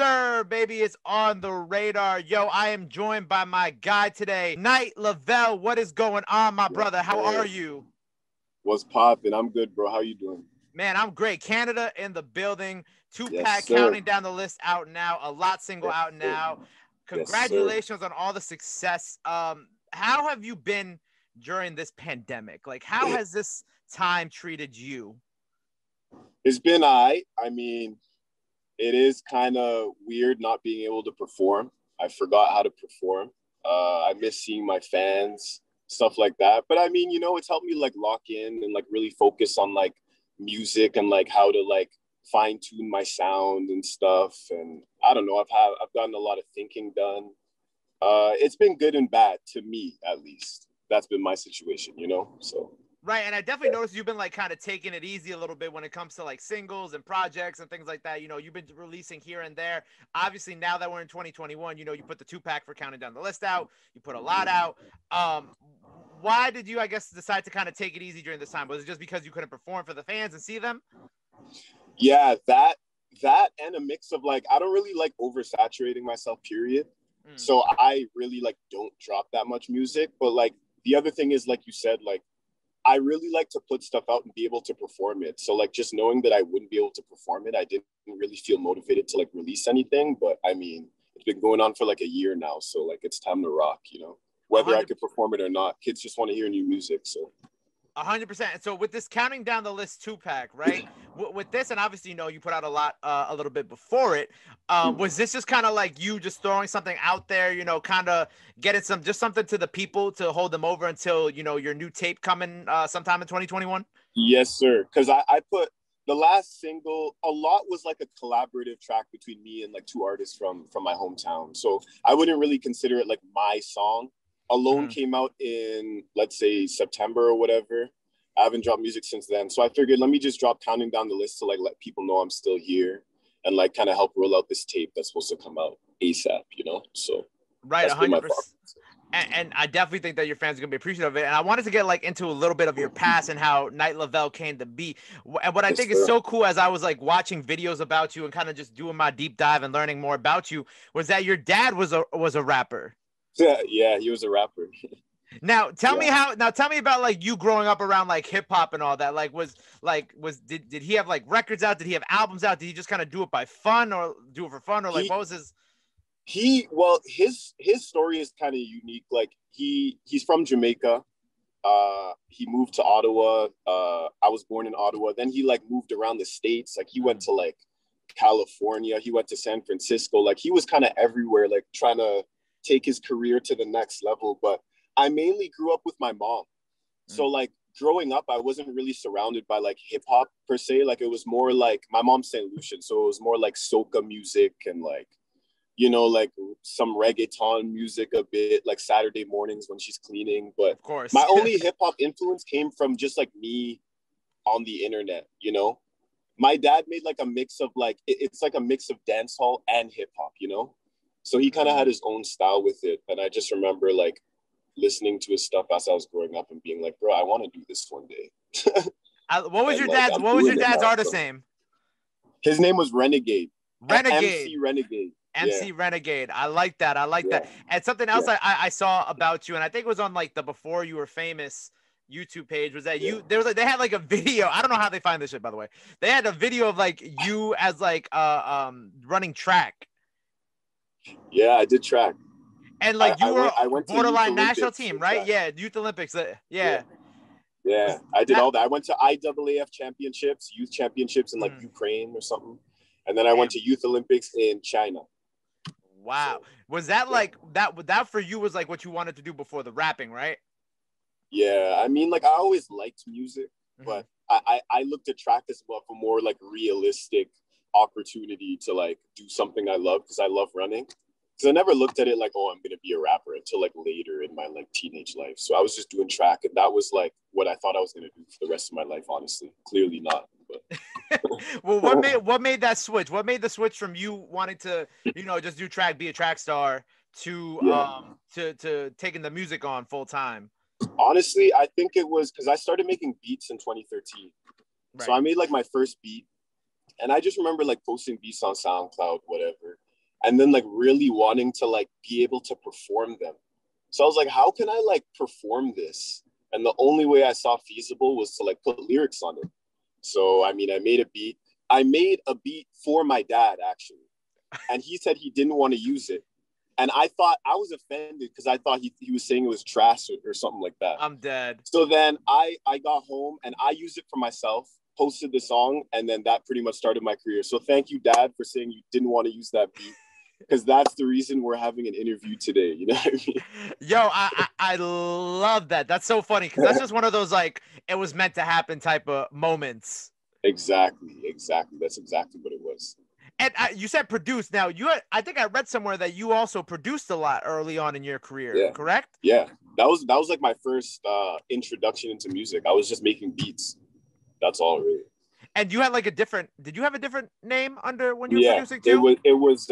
sir, baby. It's on the radar. Yo, I am joined by my guy today, Night Lovell. What is going on, my brother? How are you? What's poppin'? I'm good, bro. How you doing? Man, I'm great. Canada in the building. Yes, Two-pack sir. counting down the list out now. A lot single Yes, out sir. now. Yes, Congratulations on all the success. How have you been during this pandemic? Like, how has this time treated you? It's been I mean, it is kind of weird not being able to perform. I forgot how to perform. I miss seeing my fans, stuff like that. But I mean, it's helped me like lock in and like really focus on like music and like how to like fine tune my sound and stuff. And I don't know, I've gotten a lot of thinking done. It's been good and bad to me, at least. That's been my situation, So Right, and I definitely noticed you've been like kind of taking it easy a little bit when it comes to like singles and projects and things like that. You've been releasing here and there. Obviously, now that we're in 2021, you put the two-pack for counting down the list out. You put a lot out. Why did you, I guess, decide to kind of take it easy during this time? Was it just because you couldn't perform for the fans and see them? Yeah, that and a mix of like I don't really like oversaturating myself, period. So I really like don't drop that much music. But like the other thing is, like you said, like I really like to put stuff out and be able to perform it. So like just knowing that I wouldn't be able to perform it, I didn't really feel motivated to like release anything. But I mean, it's been going on for like a year now. So like it's time to rock, whether 100- I could perform it or not. Kids just want to hear new music. So 100%. So with this counting down the list two-pack, right? With this, and obviously, you put out a lot, a little bit before it. Was this just kind of like you just throwing something out there, kind of getting something to the people to hold them over until, your new tape coming sometime in 2021? Yes, sir. Because I put the last single, a lot was like a collaborative track between me and like two artists from my hometown. So I wouldn't really consider it like my song. Alone came out in, let's say, September or whatever. I haven't dropped music since then. So I figured, let me just drop Counting Down the List to like let people know I'm still here and like kind of help roll out this tape that's supposed to come out ASAP, So right, 100%. And I definitely think that your fans are going to be appreciative of it. And I wanted to get like into a little bit of your past and how Night Lovell came to be. And what I think is so cool as I was like watching videos about you and kind of just doing my deep dive and learning more about you was that your dad was a rapper. Yeah, he was a rapper. Now tell me about like you growing up around like hip hop and all that. Like did he have like records out? Did he have albums out? Did he just kind of do it by fun or do it for fun or like what was his? His story is kind of unique. Like he's from Jamaica. He moved to Ottawa. I was born in Ottawa. Then he like moved around the States. Like he went to like California. He went to San Francisco. Like he was kind of everywhere, like trying to take his career to the next level. But I mainly grew up with my mom. So like growing up, I wasn't really surrounded by like hip hop per se. Like it was more like my mom's St. Lucian. So it was more like soca music and like, like some reggaeton music a bit, like Saturday mornings when she's cleaning. But of course, my only hip hop influence came from just like me on the internet, My dad made like a mix of like, it's like a mix of dance hall and hip hop, So he kind of had his own style with it. And I just remember like listening to his stuff as I was growing up and being like, bro, I want to do this one day. What was your dad's artist name? His name was Renegade. MC Renegade. MC Renegade. I like that. That. And something else I saw about you, and I think it was on like the Before You Were Famous YouTube page, was that they had like a video. I don't know how they find this shit, by the way. They had a video of like you as like running track. Yeah, I did track. And like I went borderline national team, right? Yeah, Youth Olympics. Yeah, I did all that. I went to IAAF championships, youth championships in like Ukraine or something. And then I went to Youth Olympics in China. Wow. So, was that like that for you was like what you wanted to do before the rapping, right? Yeah. I mean, like I always liked music, but I looked at track as well for more like realistic opportunity to like do something I love because I love running. Because I never looked at it like, oh, I'm going to be a rapper until like later in my like teenage life. So I was just doing track and that was like what I thought I was going to do for the rest of my life, honestly. Clearly not. But. Well, what made that switch? What made the switch from you wanting to, just do track, be a track star to taking the music on full time? Honestly, I think it was because I started making beats in 2013. Right. So I made like my first beat and I just remember like posting beats on SoundCloud, whatever. and then like really wanting to like be able to perform them. So I was like, how can I like perform this? And the only way I saw feasible was to like put lyrics on it. So I mean, I made a beat. I made a beat for my dad actually, and he said he didn't want to use it. And I thought, I was offended because I thought he was saying it was trash or something like that. I'm dead. So then I got home and I used it for myself, posted the song, and then that pretty much started my career. So thank you, Dad, for saying you didn't want to use that beat, because that's the reason we're having an interview today. You know what I mean? Yo, I love that. That's so funny because that's just one of those like it was meant to happen type of moments. Exactly. That's exactly what it was. And you said produce. Now I think I read somewhere that you also produced a lot early on in your career. Yeah. Correct? Yeah, that was like my first introduction into music. I was just making beats. That's all really. And you had like did you have a different name under when you were producing too? It was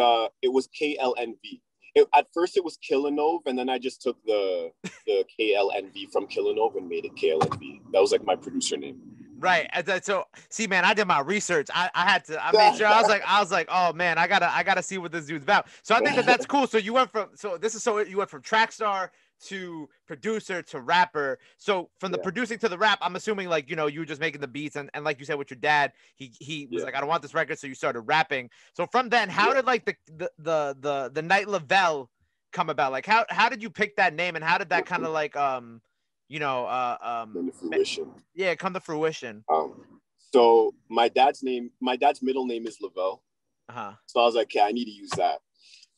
KLNV. At first it was Killanove, and then I just took the KLNV from Killanove and made it KLNV. That was like my producer name. Right. So see, man, I did my research. I made sure I was like, oh man, I gotta see what this dude's about. So I think that's cool. So you went from you went from track star to producer to rapper. So from the producing to the rap, I'm assuming like, you know, you were just making the beats and like you said with your dad, he was like, I don't want this record. So you started rapping. So from then, how did like the Night Lovell come about? Like how did you pick that name and how did that kind of like, come to fruition? Yeah, come to fruition. So my dad's middle name is Lovell. So I was like, okay, I need to use that.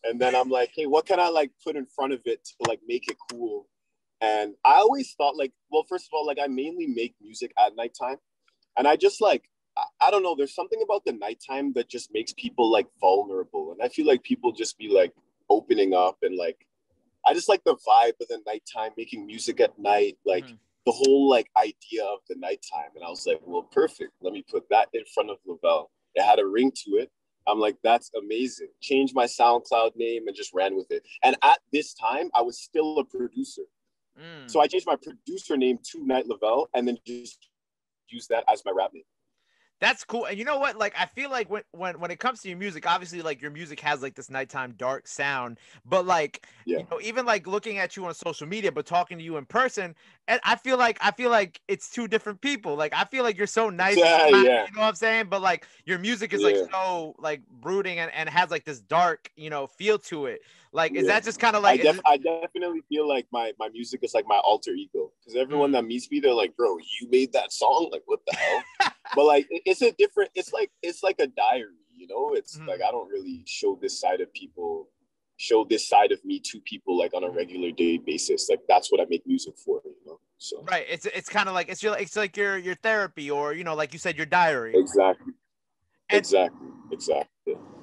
And then I'm like, hey, what can I like put in front of it to like make it cool? And I always thought like, well, first of all, like I mainly make music at nighttime. And I just like, I don't know, there's something about the nighttime that just makes people like vulnerable. And I feel like people just be like opening up and like, I just like the vibe of the nighttime, making music at night, like the whole like idea of the nighttime. And I was like, well, perfect. Let me put that in front of Lovell. It had a ring to it. I'm like, that's amazing. Changed my SoundCloud name and just ran with it. And at this time, I was still a producer. So I changed my producer name to Night Lovell and then just use that as my rap name. That's cool. And you know what? Like, I feel like when it comes to your music, obviously, like your music has like this nighttime dark sound, but like, you know, even like looking at you on social media, but talking to you in person, and I feel like it's two different people. Like, I feel like you're so nice, you know what I'm saying? But like your music is like so like brooding and has like this dark, you know, feel to it. Like, is that just kind of like? I definitely feel like my music is like my alter ego, because everyone that meets me, they're like, "Bro, you made that song? Like, what the hell?" But like, it's a different. It's like a diary, you know. It's like I don't really show this side of me to people like on a regular day basis. Like that's what I make music for, you know. So right, it's kind of like it's like your therapy, or you know, like you said, your diary. Exactly.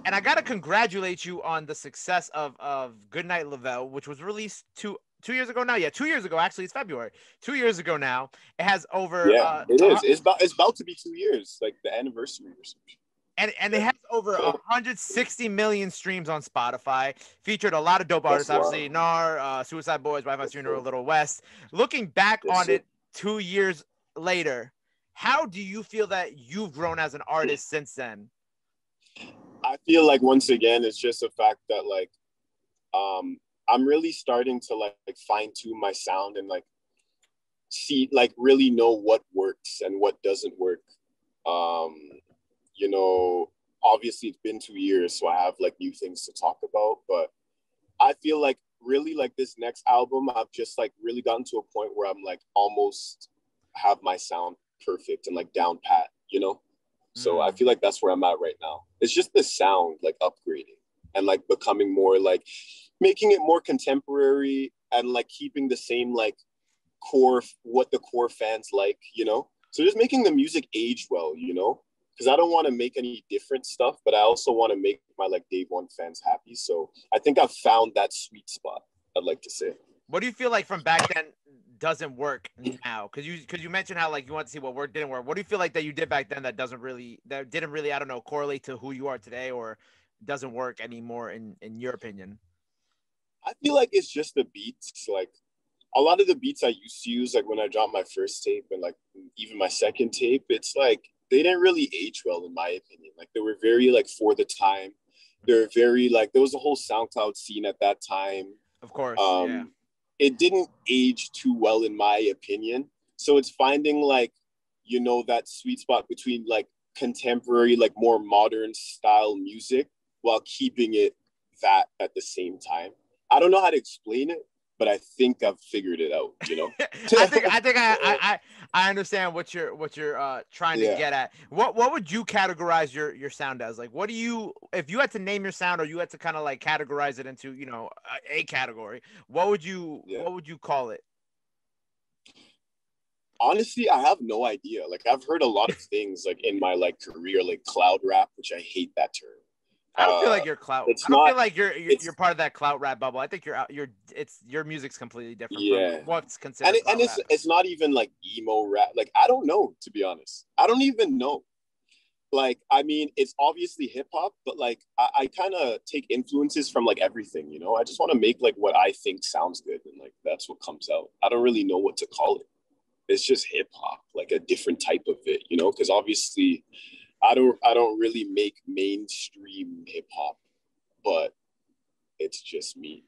And I gotta congratulate you on the success of Goodnight Lovell, which was released two years ago now. Yeah, 2 years ago. Actually, it's February. 2 years ago now. It has over. It is. It's about to be 2 years, like the anniversary or something. And it has over 160 million streams on Spotify. Featured a lot of dope artists, obviously Nar, Suicide Boys, Wi-Fi's Funeral, Little West. Looking back on it 2 years later, how do you feel that you've grown as an artist since then? I feel like once again, it's just the fact that like, I'm really starting to like fine tune my sound and like see, like really know what works and what doesn't work. You know, obviously it's been 2 years, so I have like new things to talk about, but I feel like really like this next album, I've just like really gotten to a point where I'm like almost have my sound perfect and like down pat, you know? So I feel like that's where I'm at right now. It's just the sound like upgrading and like becoming more like making it more contemporary and like keeping the same like what the core fans like, you know? So just making the music age well, you know? Because I don't want to make any different stuff, but I also want to make my like day one fans happy. So I think I've found that sweet spot, I'd like to say. What do you feel like from back then doesn't work now? Because you mentioned how like you want to see what worked, didn't work. What do you feel like that you did back then that didn't really, I don't know, correlate to who you are today, or doesn't work anymore in your opinion? I feel like it's just the beats. Like a lot of the beats I used to use, like when I dropped my first tape and like even my second tape, it's like they didn't really age well in my opinion. Like they were very like for the time. They're very like, there was a whole SoundCloud scene at that time. Of course, yeah. It didn't age too well, in my opinion. So it's finding like, you know, that sweet spot between like contemporary, like more modern style music while keeping it that at the same time. I don't know how to explain it, but I think I've figured it out, you know. I understand what you're trying to get at. What would you categorize your sound as? Like, what do you, if you had to name your sound, or you had to kind of like categorize it into, you know, a category, what would you call it? Honestly, I have no idea. Like, I've heard a lot of things like in my like career, like cloud rap, which I hate that term. I don't feel like you're clout. I don't feel like you're part of that clout rap bubble. I think your music's completely different from what's considered. And it's not even like emo rap. Like, I don't know, to be honest. I don't even know. Like, I mean, it's obviously hip hop, but like I kind of take influences from like everything, you know. I just want to make like what I think sounds good, and like that's what comes out. I don't really know what to call it. It's just hip hop, like a different type of it, you know, because obviously I don't really make mainstream hip hop, but it's just me.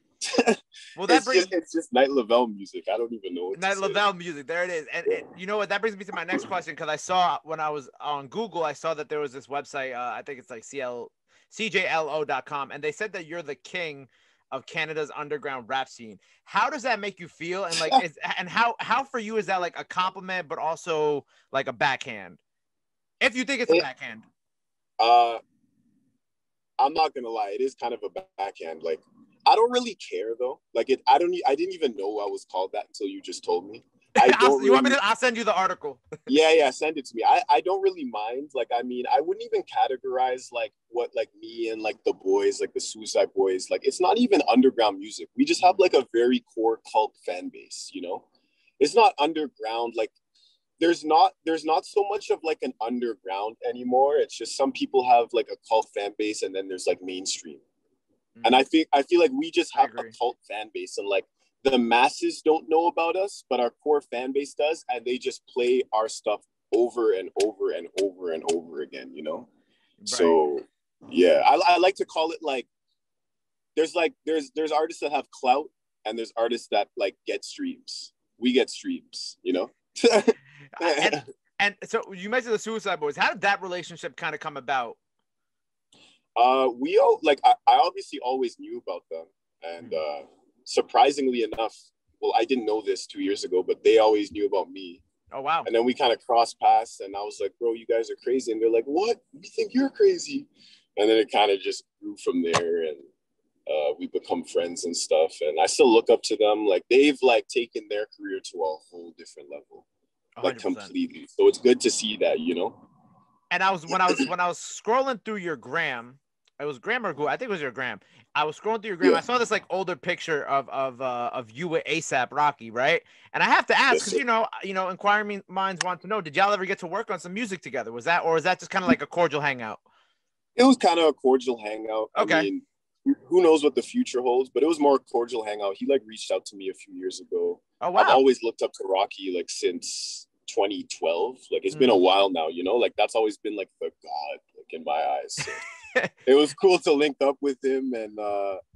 Well, it's just Night Lovell music. I don't even know what Night Lovell music. There it is. And you know what? That brings me to my next question, because I saw when I was on Google, I saw that there was this website. I think it's like CJLO.com, and they said that you're the king of Canada's underground rap scene. How does that make you feel? And like, how for you is that like a compliment, but also like a backhand? If you think it's a backhand. I'm not gonna lie, it is kind of a backhand. Like, I don't really care though. Like, I didn't even know I was called that until you just told me. I'll send you the article. yeah, send it to me. I don't really mind. Like, I mean, I wouldn't even categorize like what like me and like the boys, like the Suicide Boys, like it's not even underground music. We just have like a very core cult fan base, you know? It's not underground. Like, there's not so much of like an underground anymore. It's just some people have like a cult fan base, and then there's like mainstream. And I feel like we just have a cult fan base, and like the masses don't know about us, but our core fan base does, and they just play our stuff over and over and over and over again, you know? Right. So yeah, I like to call it like there's artists that have clout, and there's artists that like get streams. We get streams, you know? and so you mentioned the Suicide Boys. How did that relationship kind of come about? We all like I obviously always knew about them, and surprisingly enough, well, I didn't know this 2 years ago, but they always knew about me. Oh wow. And then we kind of crossed paths, and I was like, bro, you guys are crazy. And they're like, what? We think you're crazy. And then it kind of just grew from there, and we become friends and stuff. And I still look up to them. Like, they've like taken their career to a whole different level. 100%. Like, completely. So it's good to see that, you know. And when I was scrolling through your gram, it was Gram or Google, I think it was your Gram. I was scrolling through your Gram. Yeah. I saw this like older picture of you with ASAP Rocky, right? And I have to ask, because you know, inquiring minds want to know, did y'all ever get to work on some music together? Was that just kind of like a cordial hangout? It was kind of a cordial hangout. Okay. I mean, who knows what the future holds, but it was more a cordial hangout. He like reached out to me a few years ago. Oh wow. I've always looked up to Rocky like since 2012. Like, it's been a while now, you know, like that's always been like the god, like, in my eyes. So it was cool to link up with him, and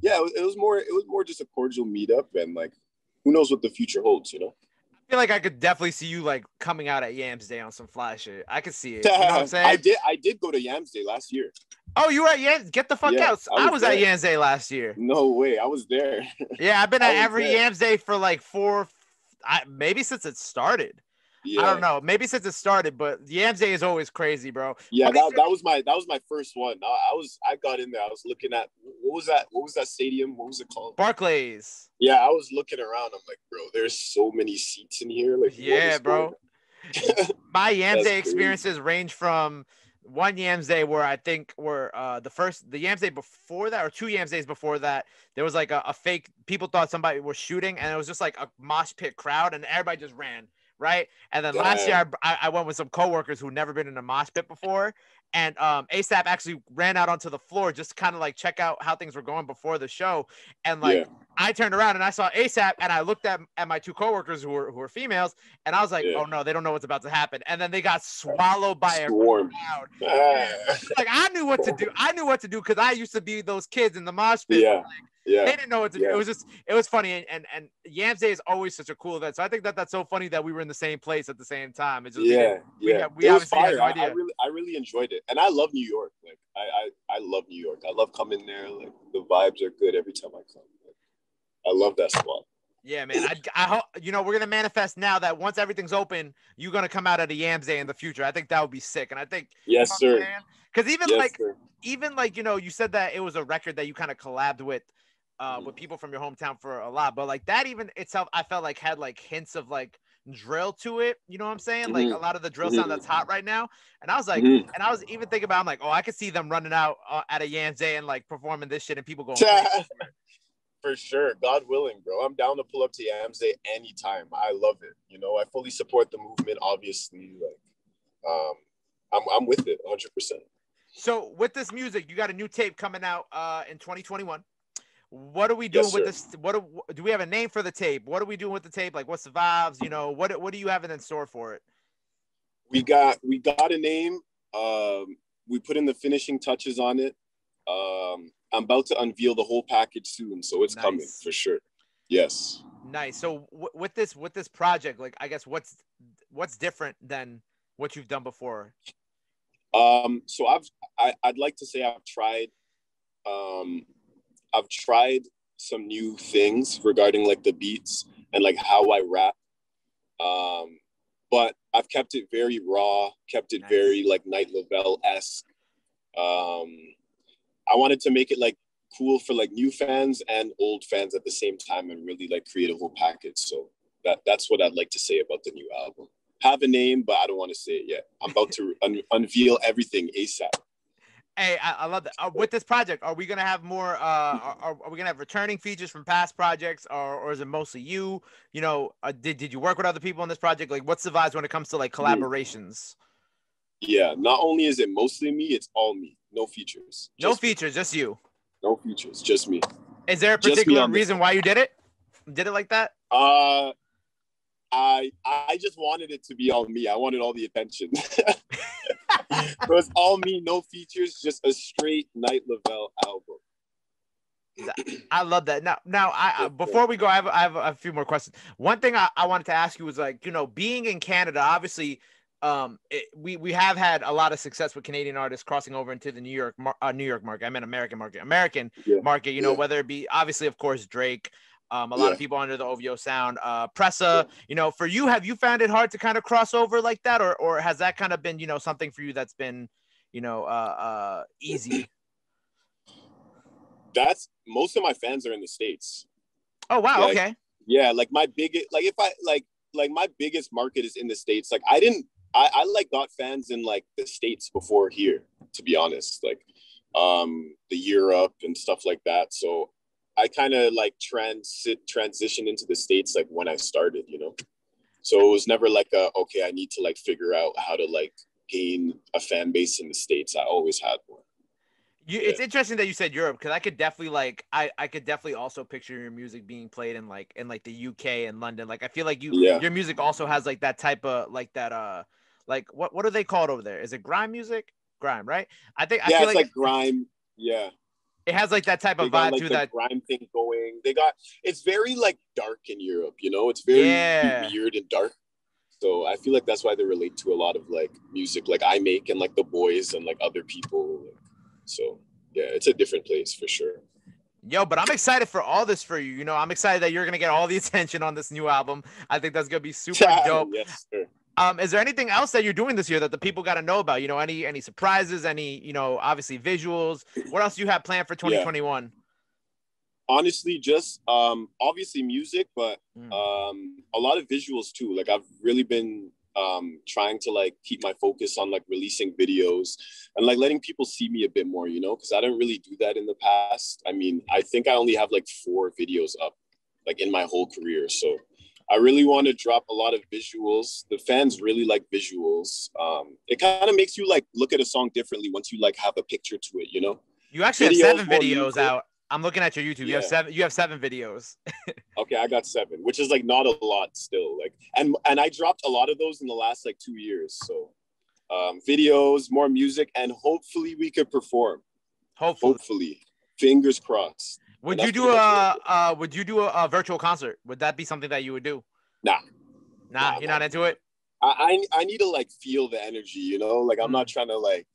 yeah, it was more just a cordial meetup, and like, who knows what the future holds, you know. I feel like I could definitely see you like coming out at Yams Day on some fly shit. I could see it. You know what I'm saying? I did go to Yams Day last year. Oh, you were at Yams? Get the fuck out. I was at Yams Day last year. No way. I was there. Yeah, I've been at every Yams Day for like maybe since it started. Yeah. I don't know. Maybe since it started, but Yams Day is always crazy, bro. Yeah, that was my first one. I got in there. I was looking at what was that stadium? What was it called? Barclays. Yeah, I was looking around. I'm like, bro, there's so many seats in here. Like, yeah, bro. My Yams Day experiences range from one Yams Day where I think the Yams Day before that, or two Yams Days before that, there was like a fake, people thought somebody was shooting, and it was just like a mosh pit crowd, and everybody just ran. Right. And then last year I went with some coworkers who'd never been in a mosh pit before. And ASAP actually ran out onto the floor just to kind of like check out how things were going before the show. And like I turned around and I saw ASAP, and I looked at my two coworkers who were females, and I was like, Yeah. oh no, they don't know what's about to happen. And then they got swallowed by a Swarm. crowd. Ah. Like I knew what to do. I knew what to do because I used to be those kids in the mosh pit. Yeah. Like, Yeah. they didn't know what to do. It was funny. And Yams Day is always such a cool event. So I think that's so funny that we were in the same place at the same time. It's just, we it was obviously had fire. no idea. I really enjoyed it. And I love New York. Like I love New York. I love coming there. Like the vibes are good every time I come. I love that spot. Yeah, man. I hope, we're going to manifest now that once everything's open, you're going to come out at a Yams Day in the future. I think that would be sick. And I think, yes, sir. Because even you said that it was a record that you kind of collabed with people from your hometown for a lot. But like that even itself, I felt like had like hints of like drill to it. You know what I'm saying? Like a lot of the drill sound that's hot right now. And I was like, and I was even thinking about, I'm like, oh, I could see them running out at a Yams Day and like performing this shit and people going For sure. God willing, bro. I'm down to pull up to Yams Day anytime. I love it. I fully support the movement, obviously. Like, I'm with it 100%. So with this music, you got a new tape coming out in 2021. What are we doing with this? Do we have a name for the tape? What are we doing with the tape? Like, what's the vibes? What do you have in store for it? We got a name. We put in the finishing touches on it. I'm about to unveil the whole package soon, so it's coming for sure. Yes. Nice. So with this project, like, I guess what's different than what you've done before? So I'd like to say I've tried some new things regarding like the beats and like how I rap. But I've kept it very raw, kept it very like Night Lovell-esque. I wanted to make it like cool for like new fans and old fans at the same time and really like create a whole package. So that's what I'd like to say about the new album. Have a name, but I don't want to say it yet. I'm about to unveil everything ASAP. Hey, I love that. With this project, are we gonna have more? Are we gonna have returning features from past projects, or is it mostly you? Did you work with other people on this project? Like, what's the vibes when it comes to like collaborations? Yeah, not only is it mostly me, it's all me. No features. No features, just you. No features, just me. Is there a particular reason why you did it? Did it like that? I just wanted it to be all me. I wanted all the attention. It was all me, no features, just a straight Night Lovell album. I love that. Now, before we go, I have a few more questions. One thing I wanted to ask you was like, being in Canada, obviously, we have had a lot of success with Canadian artists crossing over into the New York market. I meant American market. Market. Whether it be obviously, of course, Drake. A lot of people under the OVO sound, Pressa, for you, have you found it hard to kind of cross over like that? Or has that kind of been, something for you that's been, easy? That's most of my fans are in the States. Oh, wow. Like, okay. Yeah. Like my biggest, like if I like my biggest market is in the States. Like I like got fans in like the States before here, to be honest, like, the Europe and stuff like that. So I kind of like transition into the States like when I started, so it was never like okay, I need to like figure out how to like gain a fan base in the States. I always had one. It's interesting that you said Europe, because I could definitely like I could definitely also picture your music being played in like the UK and London. Like I feel like your music also has like that type of like that like what are they called over there? Is it grime music? Grime, right? I feel it's like grime. Yeah. It has like that type of vibe like to the that grime thing going. It's very like dark in Europe, It's very weird and dark. So I feel like that's why they relate to a lot of like music like I make and like the boys and like other people. So yeah, it's a different place for sure. Yo, but I'm excited for all this for you. I'm excited that you're gonna get all the attention on this new album. I think that's gonna be super dope. Yes, sir. Is there anything else that you're doing this year that the people got to know about? Any surprises, any, obviously visuals? What else do you have planned for 2021? Yeah. Honestly, just obviously music, but a lot of visuals too. Like I've really been trying to like keep my focus on like releasing videos and like letting people see me a bit more, because I didn't really do that in the past. I mean, I think I only have like 4 videos up like in my whole career. So I really want to drop a lot of visuals. The fans really like visuals. It kind of makes you like look at a song differently once you like have a picture to it, You actually have 7 videos out. I'm looking at your YouTube. Yeah. You have 7 videos. Okay, I got 7, which is like not a lot still. Like, and I dropped a lot of those in the last like 2 years. So, videos, more music, and hopefully we could perform. Hopefully, fingers crossed. Would you do a virtual concert? Would that be something that you would do? Nah, You're not into it. I need to like feel the energy, you know. Like I'm not trying to like,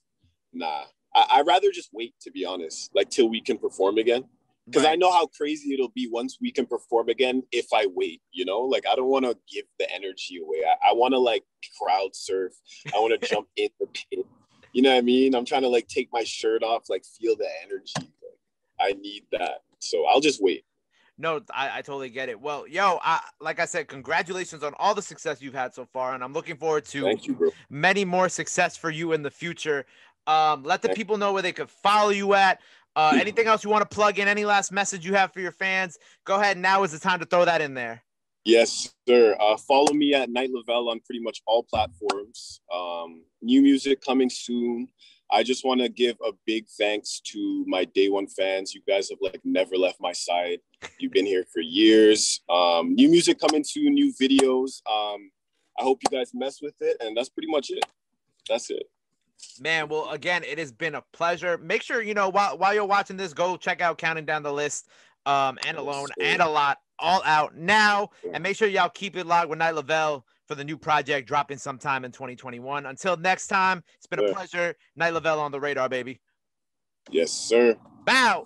nah. I'd rather just wait, to be honest, like till we can perform again. Because I know how crazy it'll be once we can perform again if I wait, you know? Like, I don't want to give the energy away. I want to, like, crowd surf. I want to jump in the pit. You know what I mean? I'm trying to, like, take my shirt off, like, feel the energy. Like, I need that. So I'll just wait. No, I totally get it. Well, yo, like I said, congratulations on all the success you've had so far. And I'm looking forward to Thank you, bro. many more success for you in the future. Let the people know where they could follow you at. Anything else you want to plug in? Any last message you have for your fans? Go ahead. Now is the time to throw that in there. Yes, sir. Follow me at Night Lovell on pretty much all platforms. New music coming soon. I just want to give a big thanks to my day one fans. You guys have like never left my side. You've been here for years. New music coming soon, new videos. I hope you guys mess with it. And that's pretty much it. That's it. Man, well, again, it has been a pleasure. Make sure, you know, while you're watching this, go check out Counting Down the List, and Alone, and A Lot, all out now. And make sure y'all keep it locked with Night Lovell for the new project dropping sometime in 2021. Until next time, it's been a pleasure. Night Lovell on the radar, baby. Yes, sir. Bow.